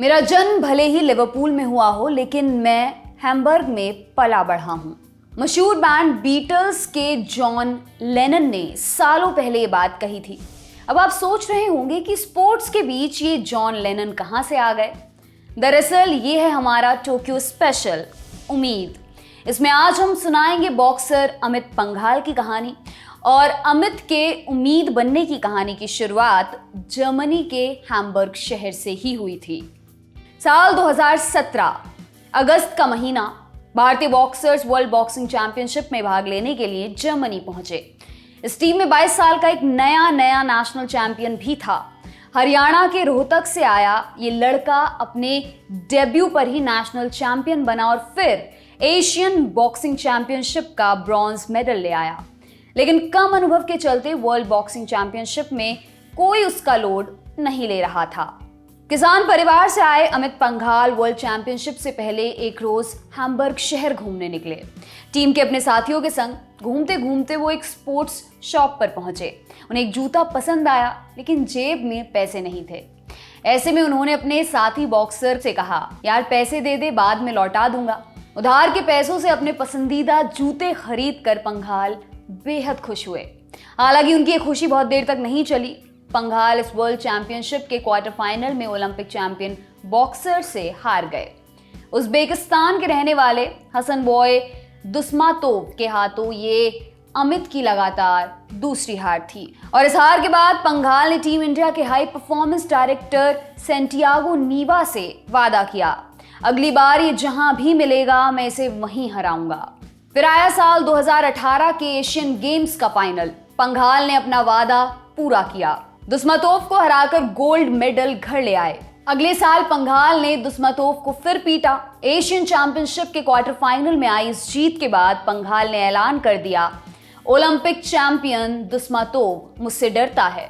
मेरा जन्म भले ही लिवरपूल में हुआ हो, लेकिन मैं हैम्बर्ग में पला बढ़ा हूँ। मशहूर बैंड बीटल्स के जॉन लेनन ने सालों पहले ये बात कही थी। अब आप सोच रहे होंगे कि स्पोर्ट्स के बीच ये जॉन लेनन कहाँ से आ गए। दरअसल ये है हमारा टोक्यो स्पेशल उम्मीद। इसमें आज हम सुनाएंगे बॉक्सर अमित पंघाल की कहानी, और अमित के उम्मीद बनने की कहानी की शुरुआत जर्मनी के हैम्बर्ग शहर से ही हुई थी। साल 2017 अगस्त का महीना, भारतीय बॉक्सर्स वर्ल्ड बॉक्सिंग चैंपियनशिप में भाग लेने के लिए जर्मनी पहुंचे। इस टीम में 22 साल का एक नया नेशनल चैंपियन भी था। हरियाणा के रोहतक से आया ये लड़का अपने डेब्यू पर ही नेशनल चैंपियन बना और फिर एशियन बॉक्सिंग चैंपियनशिप का ब्रॉन्ज मेडल ले आया। लेकिन कम अनुभव के चलते वर्ल्ड बॉक्सिंग चैंपियनशिप में कोई उसका लोड नहीं ले रहा था। किसान परिवार से आए अमित पंघाल वर्ल्ड चैंपियनशिप से पहले एक रोज हैम्बर्ग शहर घूमने निकले। टीम के अपने साथियों के संग घूमते घूमते वो एक स्पोर्ट्स शॉप पर पहुंचे। उन्हें एक जूता पसंद आया, लेकिन जेब में पैसे नहीं थे। ऐसे में उन्होंने अपने साथी बॉक्सर से कहा, यार पैसे दे दे, बाद में लौटा दूंगा। उधार के पैसों से अपने पसंदीदा जूते खरीद कर पंघाल बेहद खुश हुए। हालांकि उनकी ये खुशी बहुत देर तक नहीं चली। पंघाल इस वर्ल्ड चैंपियनशिप के क्वार्टर फाइनल में ओलंपिक चैंपियन बॉक्सर से हार गए। उज्बेकिस्तान के रहने वाले हसनबॉय दुस्मातोव के हाथों ये अमित की लगातार दूसरी हार थी। और इस हार के बाद पंघाल ने टीम इंडिया के हाई परफॉर्मेंस डायरेक्टर सेंटियागो नीवा से वादा किया, अगली बार ये जहां भी मिलेगा मैं इसे वहीं हराऊंगा। फिर आया साल 2018 के एशियन गेम्स का फाइनल। पंघाल ने अपना वादा पूरा किया, दुस्मातोव को हराकर गोल्ड मेडल घर ले आए। अगले साल पंघाल ने दुस्मातोव को फिर पीटा। एशियन चैंपियनशिप के क्वार्टर फाइनल में आई इस जीत के बाद पंघाल ने ऐलान कर दिया, ओलंपिक चैंपियन दुस्मातोव मुझसे डरता है।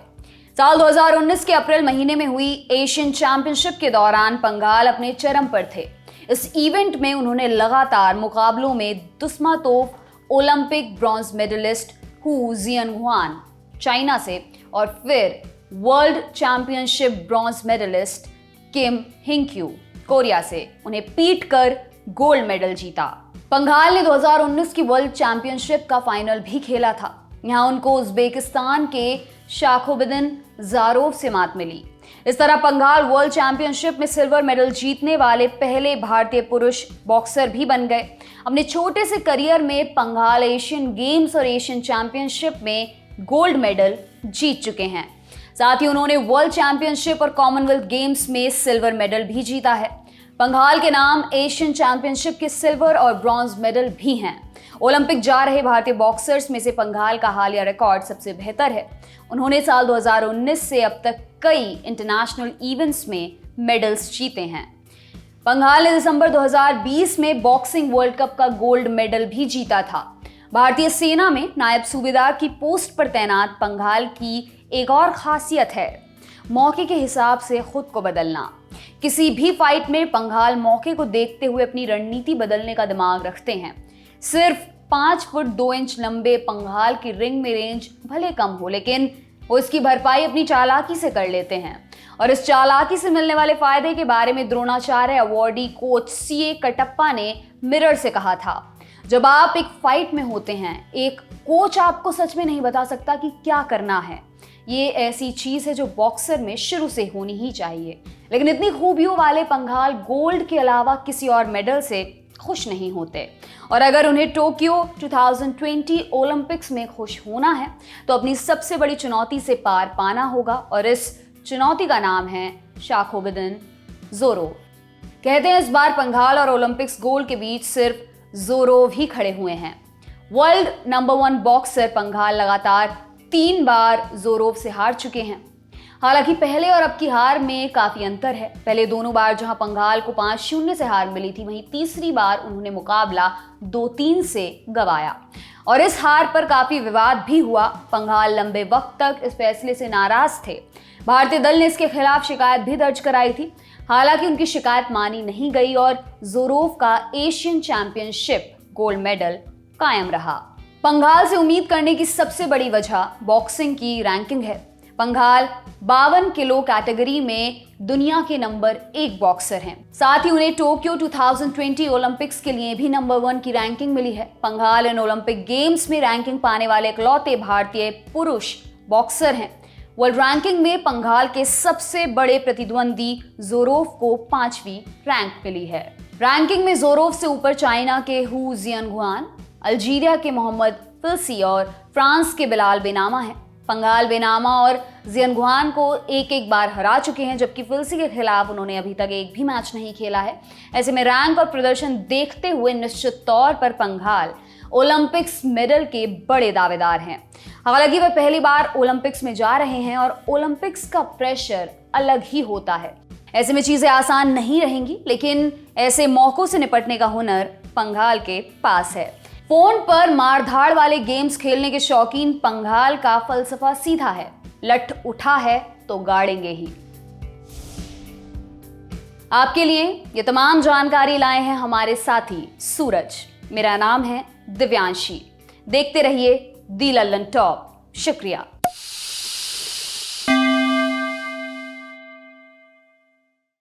साल 2019 के अप्रैल महीने में हुई एशियन चैंपियनशिप के दौरान पंघाल अपने चरम पर थे। इस इवेंट में उन्होंने लगातार मुकाबलों में Dusmatov, Olympic bronze medalist Hu Jianhuan China से, और फिर world championship bronze medalist Kim Inkyu Korea से उन्हें पीट कर गोल्ड मेडल जीता। पंघाल ने 2019 की वर्ल्ड चैंपियनशिप का फाइनल भी खेला था। यहां उनको उज्बेकिस्तान के शाखोबिदिन जारोव से मात मिली। इस तरह पंघाल वर्ल्ड चैंपियनशिप में सिल्वर मेडल जीतने वाले पहले भारतीय पुरुष बॉक्सर भी बन गए। अपने छोटे से करियर में पंघाल एशियन गेम्स और एशियन चैंपियनशिप में गोल्ड मेडल जीत चुके हैं। साथ ही उन्होंने वर्ल्ड चैंपियनशिप और कॉमनवेल्थ गेम्स में सिल्वर मेडल भी जीता है। पंघाल के नाम एशियन चैंपियनशिप के सिल्वर और ब्रॉन्ज मेडल भी हैं। ओलंपिक जा रहे भारतीय बॉक्सर्स में से पंघाल का हालिया रिकॉर्ड सबसे बेहतर है। उन्होंने साल 2019 से अब तक कई इंटरनेशनल इवेंट्स में मेडल्स जीते हैं। पंघाल ने दिसंबर 2020 में बॉक्सिंग वर्ल्ड कप का गोल्ड मेडल भी जीता था। भारतीय सेना में नायब सूबेदार की पोस्ट पर तैनात पंघाल की एक और खासियत है मौके के हिसाब से खुद को बदलना। किसी भी फाइट में पंघाल मौके को देखते हुए अपनी रणनीति बदलने का दिमाग रखते हैं। सिर्फ 5 फुट 2 इंच लंबे पंघाल की रिंग में रेंज भले कम हो, लेकिन वो इसकी भरपाई अपनी चालाकी से कर लेते हैं। और इस चालाकी से मिलने वाले फायदे के बारे में Dronacharya awardee coach CA Kattappa ने मिरर से कहा था, जब आप एक फाइट में होते हैं, एक कोच आपको सच में नहीं बता सकता कि क्या करना है। ये ऐसी चीज है जो बॉक्सर में शुरू से होनी ही चाहिए। लेकिन इतनी खूबियों वाले पंघाल गोल्ड के अलावा किसी और मेडल से खुश नहीं होते। और अगर उन्हें टोक्यो 2020 ओलंपिक्स में खुश होना है तो अपनी सबसे बड़ी चुनौती से पार पाना होगा, और इस चुनौती का नाम है शाखोबिदिन जोरोव। कहते हैं इस बार पंघाल और ओलंपिक्स गोल्ड के बीच सिर्फ जोरोव ही खड़े हुए हैं। वर्ल्ड नंबर 1 बॉक्सर पंघाल लगातार 3 बार जोरोव से हार चुके हैं। हालांकि पहले और अब की हार में काफी अंतर है। पहले दोनों बार जहां पंघाल को 5-0 से हार मिली थी, वहीं तीसरी बार उन्होंने मुकाबला 2-3 से गंवाया, और इस हार पर काफी विवाद भी हुआ। पंघाल लंबे वक्त तक इस फैसले से नाराज थे। भारतीय दल ने इसके खिलाफ शिकायत भी दर्ज कराई थी। हालांकि उनकी शिकायत मानी नहीं गई और जोरोव का एशियन चैंपियनशिप गोल्ड मेडल कायम रहा। पंघाल से उम्मीद करने की सबसे बड़ी वजह बॉक्सिंग की रैंकिंग है। पंघाल 52 किलो कैटेगरी में दुनिया के नंबर 1 बॉक्सर हैं। साथ ही उन्हें टोक्यो 2020 ओलंपिक्स के लिए भी नंबर 1 की रैंकिंग मिली है। पंघाल इन ओलंपिक गेम्स में रैंकिंग पाने वाले इकलौते भारतीय पुरुष बॉक्सर हैं। वर्ल्ड रैंकिंग में पंघाल के सबसे बड़े प्रतिद्वंदी जोरोव को 5वीं रैंक मिली है। रैंकिंग में जोरोव से ऊपर चाइना के हु जियनगुआन, अल्जीरिया के मोहम्मद फिल्सी और फ्रांस के बिलाल बेनामा हैं। पंघाल बेनामा और जियनगुआन को एक बार हरा चुके हैं, जबकि फिल्सी के खिलाफ उन्होंने अभी तक एक भी मैच नहीं खेला है। ऐसे में रैंक और प्रदर्शन देखते हुए निश्चित तौर पर पंघाल ओलंपिक्स मेडल के बड़े दावेदार हैं। हालांकि वे पहली बार ओलंपिक्स में जा रहे हैं और ओलंपिक्स का प्रेशर अलग ही होता है। ऐसे में चीजें आसान नहीं रहेंगी, लेकिन ऐसे मौकों से निपटने का हुनर पंघाल के पास है। फोन पर मारधाड़ वाले गेम्स खेलने के शौकीन पंघाल का फलसफा सीधा है, लठ उठा है तो गाड़ेंगे ही। आपके लिए ये तमाम जानकारी लाए हैं हमारे साथी सूरज। मेरा नाम है दिव्यांशी। देखते रहिए दी लल्लन टॉप। शुक्रिया।